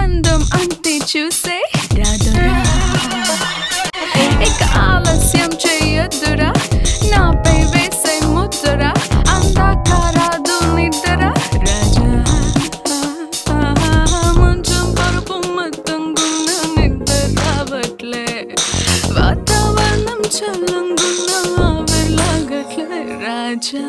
అందం అంతే చూసే రాదురా ఇక ఆలస్యం చేయొద్దురా నాపై వేసే ముద్దురా అందాక రాదు నిద్ర రాజా మంచం పరుపు మొత్తంగున్న నిద్ర రావట్లే వాతావరణం చల్లంగున్న ఆవిర్లాగట్లే రాజా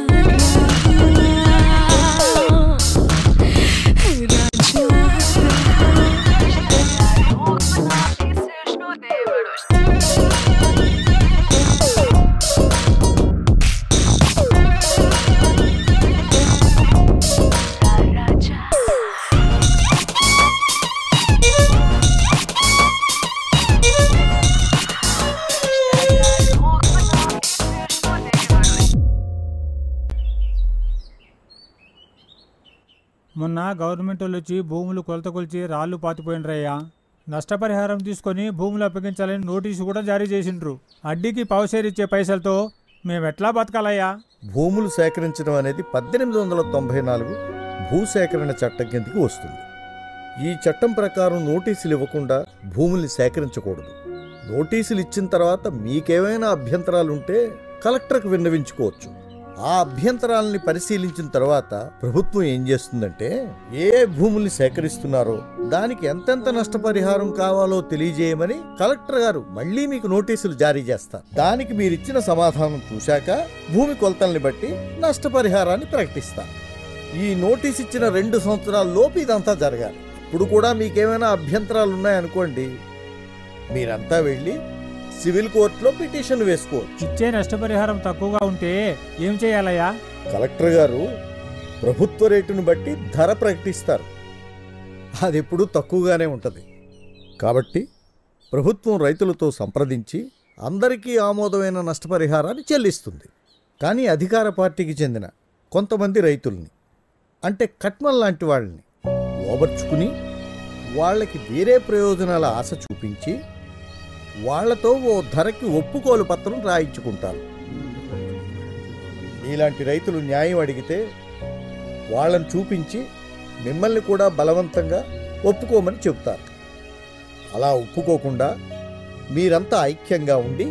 మొన్న గవర్నమెంట్ వాళ్ళు వచ్చి భూములు కొలత కొలిచి రాళ్ళు పాతిపోయినరయ్యా. నష్టపరిహారం తీసుకొని భూములు అప్పగించాలని నోటీసు కూడా జారీ చేసిండ్రు. అడ్డీకి పవషేర్ ఇచ్చే పైసలతో మేమెట్లా బతకాలయ్యా? భూములు సేకరించడం అనేది 1894 భూసేకరణ చట్టం కిందకి వస్తుంది. ఈ చట్టం ప్రకారం నోటీసులు ఇవ్వకుండా భూముల్ని సేకరించకూడదు. నోటీసులు ఇచ్చిన తర్వాత మీకేమైనా అభ్యంతరాలుంటే కలెక్టర్కు విన్నవించుకోవచ్చు. ఆ అభ్యంతరాలని పరిశీలించిన తర్వాత ప్రభుత్వం ఏం చేస్తుందంటే ఏ భూముల్ని సేకరిస్తున్నారో దానికి ఎంతెంత నష్టపరిహారం కావాలో తెలియజేయమని కలెక్టర్ గారు మళ్లీ మీకు నోటీసులు జారీ చేస్తారు. దానికి మీరిచ్చిన సమాధానం చూశాక భూమి కొలతల్ని బట్టి నష్టపరిహారాన్ని ప్రకటిస్తారు. ఈ నోటీస్ ఇచ్చిన 2 సంవత్సరాల లోపు ఇదంతా జరగాలి. ఇప్పుడు కూడా మీకేమైనా అభ్యంతరాలు ఉన్నాయనుకోండి, మీరంతా వెళ్ళి సివిల్ కోర్టులో పిటిషన్ వేసుకోవచ్చు. ఇచ్చే నష్టపరిహారం తక్కువగా ఉంటే ఏం చేయాలయ్యా? కలెక్టర్ గారు ప్రభుత్వ రేటును బట్టి ధర ప్రకటిస్తారు. అది ఎప్పుడూ తక్కువగానే ఉంటుంది. కాబట్టి ప్రభుత్వం రైతులతో సంప్రదించి అందరికీ ఆమోదమైన నష్టపరిహారాన్ని చెల్లిస్తుంది. కానీ అధికార పార్టీకి చెందిన కొంతమంది రైతుల్ని, అంటే కట్మల్ లాంటి వాళ్ళని లోబర్చుకుని వాళ్ళకి వేరే ప్రయోజనాల ఆశ చూపించి వాళ్లతో ఓ ధరకి ఒప్పుకోలు పత్రం రాయించుకుంటారు. ఇలాంటి రైతులు న్యాయం అడిగితే వాళ్ళని చూపించి మిమ్మల్ని కూడా బలవంతంగా ఒప్పుకోమని చెబుతారు. అలా ఒప్పుకోకుండా మీరంతా ఐక్యంగా ఉండి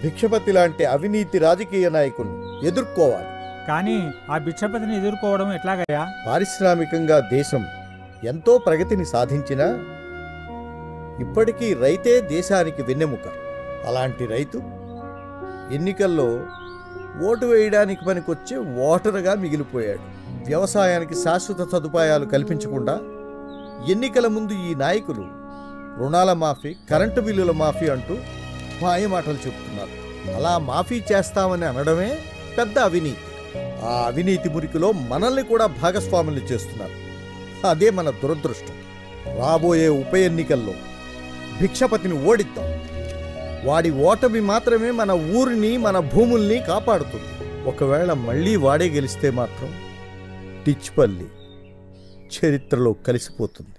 భిక్షపతి లాంటి అవినీతి రాజకీయ నాయకుల్ని ఎదుర్కోవాలి. కానీ ఆ భిక్షపతిని ఎదుర్కోవడం ఎట్లాగయ్యా? పారిశ్రామికంగా దేశం ఎంతో ప్రగతిని సాధించినా ఇప్పటికీ రైతే దేశానికి వెన్నెముక. అలాంటి రైతు ఎన్నికల్లో ఓటు వేయడానికి పనికొచ్చే ఓటరుగా మిగిలిపోయాడు. వ్యవసాయానికి శాశ్వత సదుపాయాలు కల్పించకుండా ఎన్నికల ముందు ఈ నాయకులు రుణాల మాఫీ, కరెంటు బిల్లుల మాఫీ అంటూ మాయమాటలు చెబుతున్నారు. అలా మాఫీ చేస్తామని అనడమే పెద్ద అవినీతి. ఆ అవినీతి మురికిలో మనల్ని కూడా భాగస్వాములు చేస్తున్నారు. అదే మన దురదృష్టం. రాబోయే ఉప ఎన్నికల్లో భిక్షపతిని ఓడిద్దాం. వాడి ఓటమి మాత్రమే మన ఊరిని, మన భూముల్ని కాపాడుతుంది. ఒకవేళ మళ్ళీ వాడే గెలిస్తే మాత్రం టిచ్పల్లి చరిత్రలో కలిసిపోతుంది.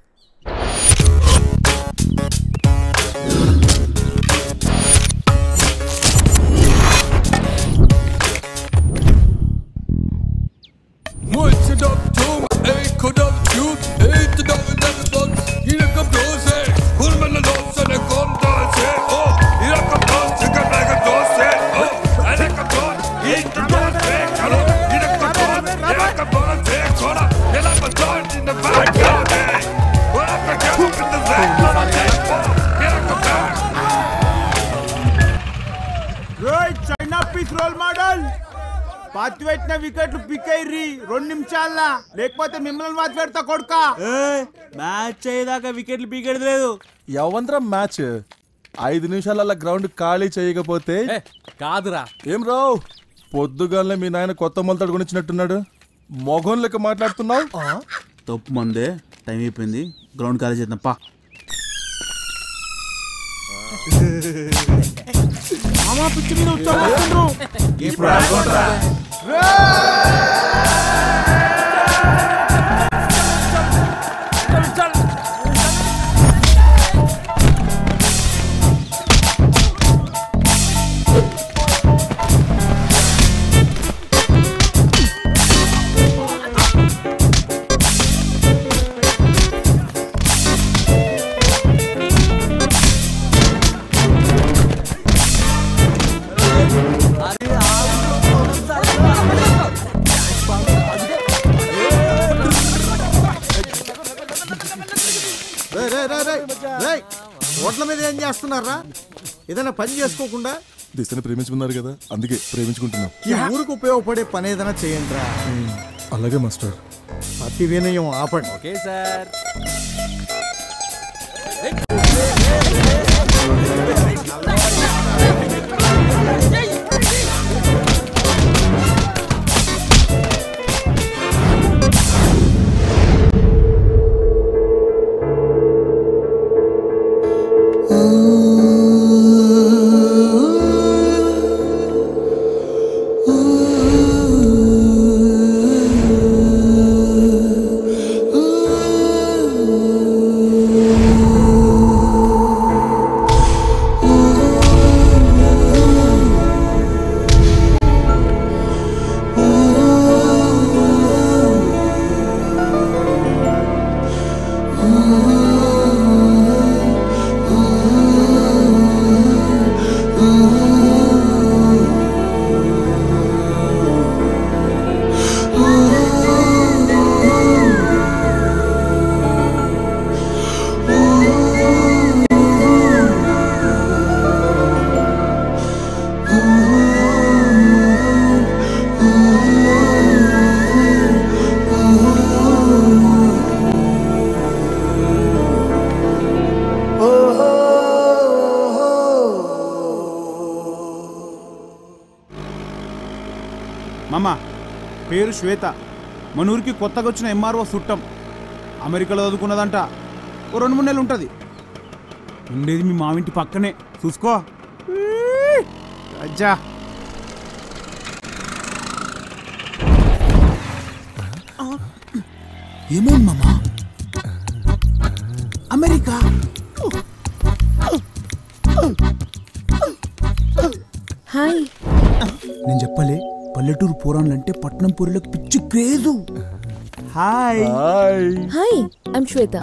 పాతిపెట్టిన వికెట్లు పిక్కయ్యి 2 నిమిషాల్లో, లేకపోతే మిమ్మల్ని మాత్రం పెడతా కొడుక. మ్యాచ్ అయ్యేదాకా వికెట్లు పీకెడదు లేదు. ఎవంతరం మ్యాచ్ 5 నిమిషాల గ్రౌండ్ ఖాళీ చేయకపోతే కాదురా. ఏం రావు, పొద్దుగానే మీ నాయన కొత్త మొలతాడు కొనిచ్చినట్టున్నాడు. మొగం లెక్క మాట్లాడుతున్నావు. తప్పు మందే, టైం అయిపోయింది, గ్రౌండ్ ఖాళీ చేద్దాం పా. మామా పిచ్చి మీద వచ్చారు ఇప్పుడు అనుకుంటారా ఓట్ల మీద ఏం చేస్తున్నారా? ఏదైనా పని చేసుకోకుండా దిశని ప్రేమించుకున్నారు కదా, అందుకే ప్రేమించుకుంటున్నాం. ఈ ఊరికి ఉపయోగపడే పని ఏదైనా చేయండి రా. అలాగే మాస్టర్. అతి వినయం ఆపండి. Okay sir. మామ పేరు శ్వేత, మన ఊరికి కొత్తగా వచ్చిన ఎంఆర్ఓ చుట్టం. అమెరికాలో చదువుకున్నదంట. ఓ 2-3 నెలలు ఉంటుంది. ఉండేది మీ మావింటి పక్కనే, చూసుకో. అజ్జా ఏమైంది మామ? America hi. నేను చెప్పలే, పల్లెటూరు పోరాన్లంటే పట్నం పూరిలకు పిచ్చి craze. Hi hi, I'm Shweta.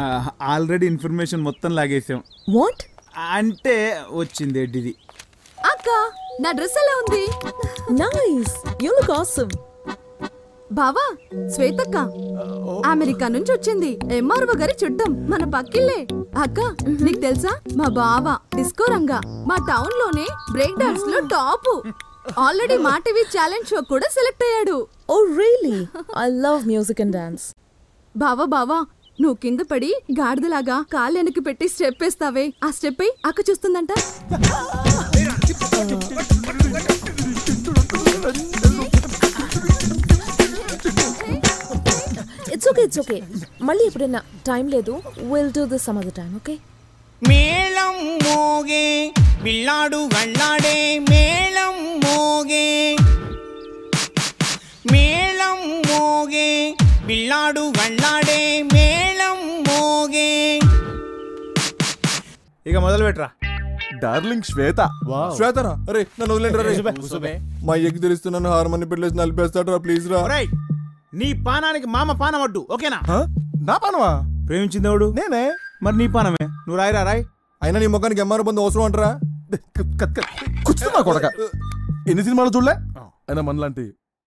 Already information మొత్తం లాగేసాం. వాట్? అంటే వచ్చింది ఎడ్డిది. అక్క, నా డ్రెస్ ఎలా ఉంది? Nice, you look awesome. బావా, శ్వేతక్క అమెరికా నుంచి వచ్చింది. ఎంఆర్ఓ గారి చుట్టం, మన పక్కిల్లే. అక్క, నీకు తెలుసా, మా బావ డిస్కో రంగా మా టౌన్ లోనే బ్రేక్ డాన్స్ లో టాప్. ఆల్రెడీ మా టీవీ ఛాలెంజ్ షో కూడా సెలెక్ట్ అయ్యాడు. Oh really? I love music and dance. బావా, నువ్వు కింద పడి గాడిదలాగా కాళ్ళు వెనక్కి పెట్టి స్టెప్ వేస్తావే, ఆ స్టెప్ అయి అక్క చూస్తుందంట. It's okay. మళ్ళీ ఎప్పుడైనా టైం లేదు, will do this some other time, okay? మేళం మోగే పిల్లాడు గళ్ళాడే, మేళం మోగే మేళం మోగే పిల్లాడు గళ్ళాడే, మేళం మోగే. ఇక మొదలు పెట్టరా. డార్లింగ్ శ్వేత. శ్వేతరా? అరే నన్ను వదిలేండి. మా ఎగ్ తెలుస్తున్నాను, హార్మోని పెట్టలేసి నలిపేస్తాడు రా, ప్లీజ్ రా. నీ పానానికి మామ పానం అడ్డు, ఓకేనా? నా పానమా? ప్రేమించిందేవాడు నేనే. మరి నీ పానమే, నువ్వు రాయ్. అయినా నీ ముఖానికి ఎంఆర్ బంధు అవసరం అంటారా? కూర్చున్నా కొడక. ఎన్ని సినిమాలు చూడలే? అయినా మనలాంటి